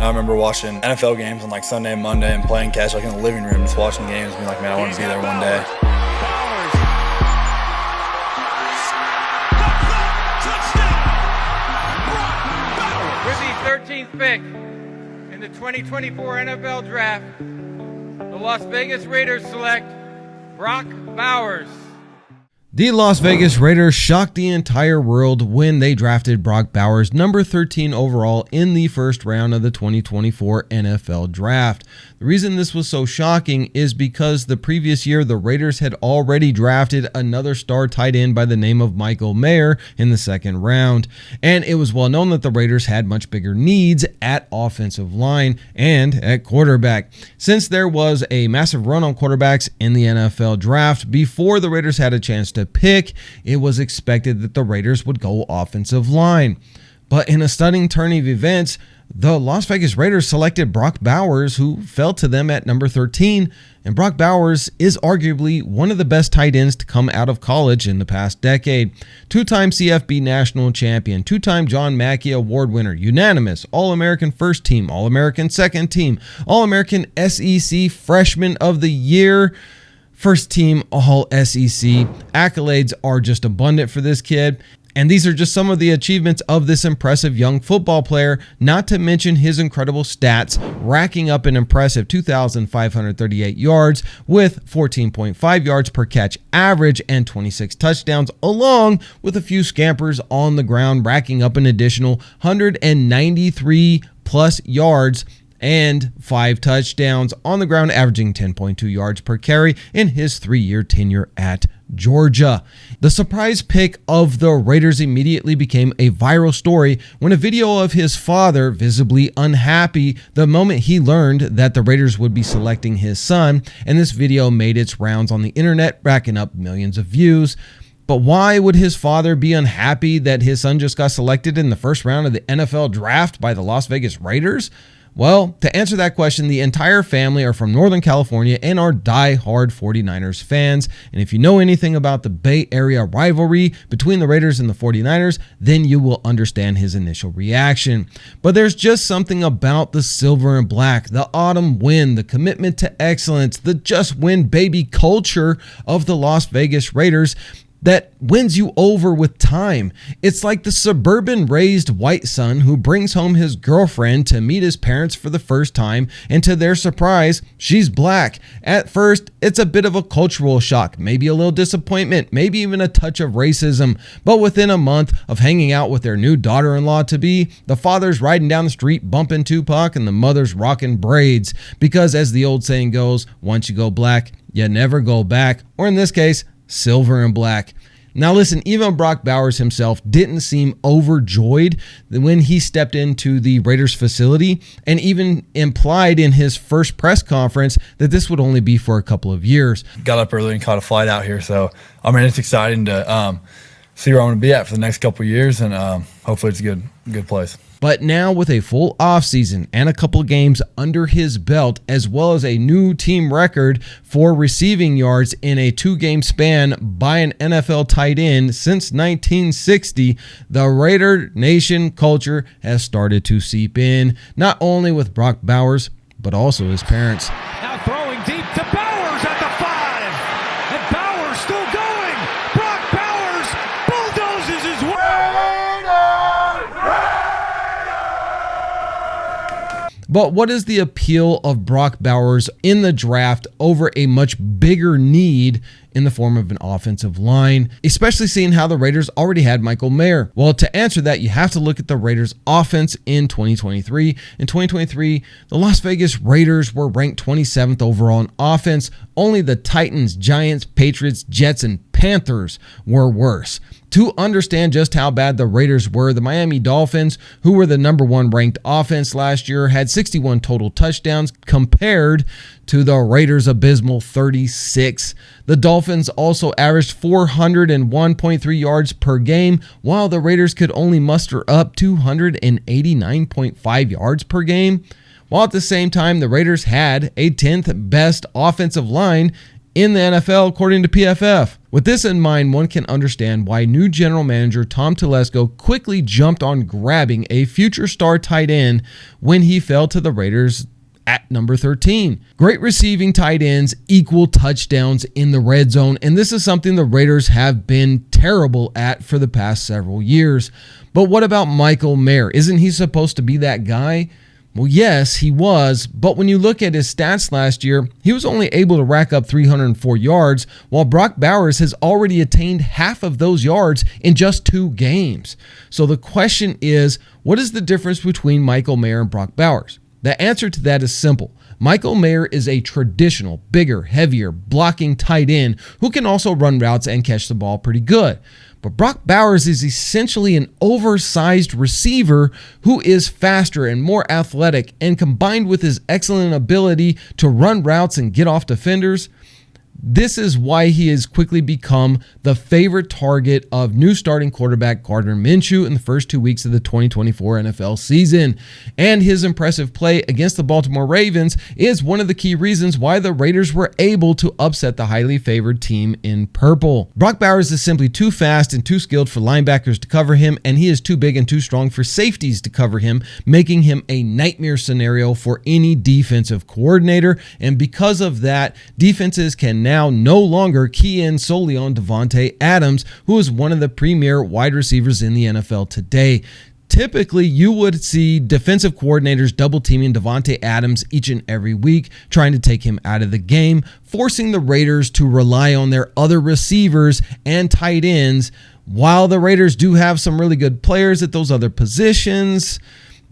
I remember watching NFL games on like Sunday and Monday and playing catch like in the living room, just watching games and being like, man, I want to be there one day. With the 13th pick in the 2024 NFL Draft, the Las Vegas Raiders select Brock Bowers. The Las Vegas Raiders shocked the entire world when they drafted Brock Bowers, number 13 overall in the first round of the 2024 NFL Draft. The reason this was so shocking is because the previous year the Raiders had already drafted another star tight end by the name of Michael Mayer in the second round, and it was well known that the Raiders had much bigger needs at offensive line and at quarterback. Since there was a massive run on quarterbacks in the NFL Draft before the Raiders had a chance to pick, it was expected that the Raiders would go offensive line. But in a stunning turn of events, the Las Vegas Raiders selected Brock Bowers, who fell to them at number 13. And Brock Bowers is arguably one of the best tight ends to come out of college in the past decade. Two-time CFB national champion, two-time John Mackey Award winner, unanimous All-American first team, All-American second team, All-American SEC Freshman of the Year, first team All SEC. Accolades are just abundant for this kid. And these are just some of the achievements of this impressive young football player, not to mention his incredible stats, racking up an impressive 2,538 yards with 14.5 yards per catch average and 26 touchdowns, along with a few scampers on the ground, racking up an additional 193 plus yards and 5 touchdowns on the ground, averaging 10.2 yards per carry in his 3-year tenure at Georgia. The surprise pick of the Raiders immediately became a viral story when a video of his father, visibly unhappy the moment he learned that the Raiders would be selecting his son, and this video made its rounds on the internet, racking up millions of views. But why would his father be unhappy that his son just got selected in the first round of the NFL Draft by the Las Vegas Raiders? Well, to answer that question, the entire family are from Northern California and are die-hard 49ers fans. And if you know anything about the Bay Area rivalry between the Raiders and the 49ers, then you will understand his initial reaction. But there's just something about the silver and black, the autumn wind, the commitment to excellence, the just win baby culture of the Las Vegas Raiders that wins you over with time. It's like the suburban raised white son who brings home his girlfriend to meet his parents for the first time, and to their surprise, she's black. At first, it's a bit of a cultural shock, maybe a little disappointment, maybe even a touch of racism. But within a month of hanging out with their new daughter-in-law-to-be, the father's riding down the street bumping Tupac and the mother's rocking braids. Because as the old saying goes, once you go black, you never go back. Or in this case, silver and black. Now listen, even Brock Bowers himself didn't seem overjoyed when he stepped into the Raiders facility, and even implied in his first press conference that this would only be for a couple of years. Got up early and caught a flight out here, so I mean it's exciting to see where I'm going to be at for the next couple of years, and hopefully it's a good place. But now with a full offseason and a couple of games under his belt, as well as a new team record for receiving yards in a 2-game span by an NFL tight end since 1960, the Raider Nation culture has started to seep in, not only with Brock Bowers, but also his parents. Now throwing deep to Bowers at the 5, and Bowers still going. Brock Bowers bulldozes his way. But what is the appeal of Brock Bowers in the draft over a much bigger need in the form of an offensive line, especially seeing how the Raiders already had Michael Mayer? Well, to answer that, you have to look at the Raiders' offense in 2023. In 2023, the Las Vegas Raiders were ranked 27th overall in offense. Only the Titans, Giants, Patriots, Jets, and Panthers were worse. To understand just how bad the Raiders were, the Miami Dolphins, who were the number 1 ranked offense last year, had 61 total touchdowns compared to the Raiders' abysmal 36. The Dolphins also averaged 401.3 yards per game, while the Raiders could only muster up 289.5 yards per game. While at the same time, the Raiders had a 10th best offensive line in the NFL, according to PFF. With this in mind, one can understand why new general manager Tom Telesco quickly jumped on grabbing a future star tight end when he fell to the Raiders at number 13. Great receiving tight ends equal touchdowns in the red zone, and this is something the Raiders have been terrible at for the past several years. But what about Michael Mayer? Isn't he supposed to be that guy? Well, yes, he was, but when you look at his stats last year, he was only able to rack up 304 yards, while Brock Bowers has already attained half of those yards in just 2 games. So the question is, what is the difference between Michael Mayer and Brock Bowers? The answer to that is simple. Michael Mayer is a traditional, bigger, heavier, blocking tight end who can also run routes and catch the ball pretty good. But Brock Bowers is essentially an oversized receiver who is faster and more athletic, and combined with his excellent ability to run routes and get off defenders, this is why he has quickly become the favorite target of new starting quarterback Gardner Minshew in the first 2 weeks of the 2024 NFL season. And his impressive play against the Baltimore Ravens is one of the key reasons why the Raiders were able to upset the highly favored team in purple. Brock Bowers is simply too fast and too skilled for linebackers to cover him, and he is too big and too strong for safeties to cover him, making him a nightmare scenario for any defensive coordinator. And because of that, defenses can now no longer key in solely on Davante Adams, who is one of the premier wide receivers in the NFL today. Typically, you would see defensive coordinators double teaming Davante Adams each and every week, trying to take him out of the game, forcing the Raiders to rely on their other receivers and tight ends. While the Raiders do have some really good players at those other positions,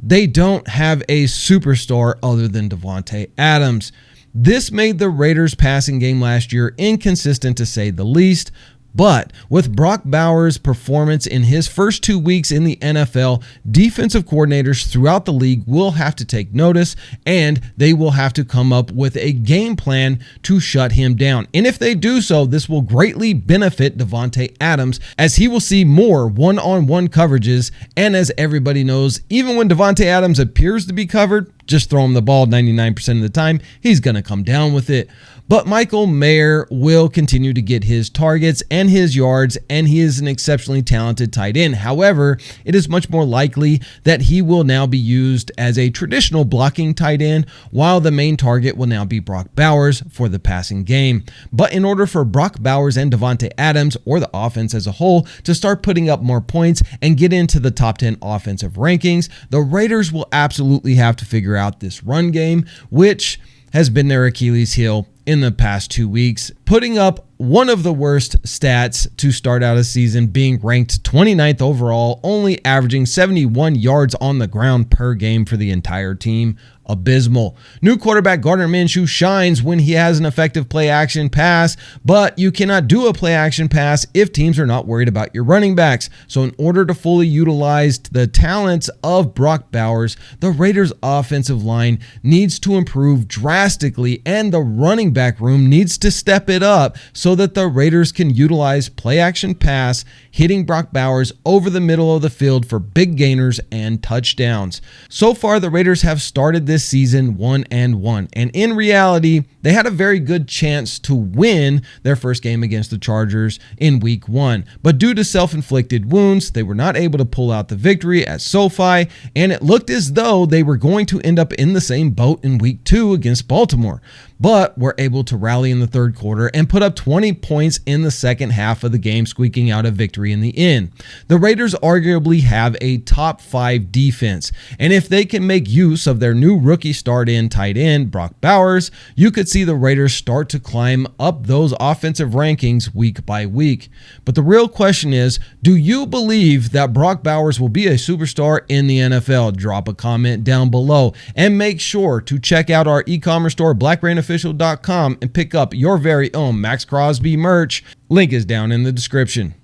they don't have a superstar other than Davante Adams. This made the Raiders' passing game last year inconsistent, to say the least. But with Brock Bowers' performance in his first 2 weeks in the NFL, defensive coordinators throughout the league will have to take notice, and they will have to come up with a game plan to shut him down. And if they do so, this will greatly benefit Davante Adams, as he will see more one-on-one coverages. And as everybody knows, even when Davante Adams appears to be covered, just throw him the ball 99% of the time, he's going to come down with it. But Michael Mayer will continue to get his targets and his yards, and he is an exceptionally talented tight end. However, it is much more likely that he will now be used as a traditional blocking tight end, while the main target will now be Brock Bowers for the passing game. But in order for Brock Bowers and Davante Adams, or the offense as a whole, to start putting up more points and get into the top 10 offensive rankings, the Raiders will absolutely have to figure out this run game, which has been their Achilles heel in the past 2 weeks, putting up one of the worst stats to start out a season, being ranked 29th overall, only averaging 71 yards on the ground per game for the entire team. Abysmal. New quarterback Gardner Minshew shines when he has an effective play-action pass, but you cannot do a play-action pass if teams are not worried about your running backs. So in order to fully utilize the talents of Brock Bowers, the Raiders' offensive line needs to improve drastically, and the running back room needs to step it up so that the Raiders can utilize play-action pass, hitting Brock Bowers over the middle of the field for big gainers and touchdowns. So far, the Raiders have started this season 1-1, and in reality, they had a very good chance to win their first game against the Chargers in week 1. But due to self-inflicted wounds, they were not able to pull out the victory at SoFi, and it looked as though they were going to end up in the same boat in week 2 against Baltimore, but were able to rally in the third quarter and put up 20 points in the second half of the game, squeaking out a victory in the end. The Raiders arguably have a top 5 defense, and if they can make use of their new rookie start-in tight end, Brock Bowers, you could see the Raiders start to climb up those offensive rankings week by week. But the real question is, do you believe that Brock Bowers will be a superstar in the NFL? Drop a comment down below, and make sure to check out our e-commerce store, BlackRainOfficial.com, and pick up your very own Max Crosby merch. Link is down in the description.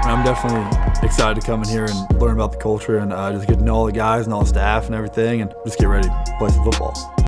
I'm definitely excited to come in here and learn about the culture and just get to know all the guys and all the staff and everything, and just get ready to play some football.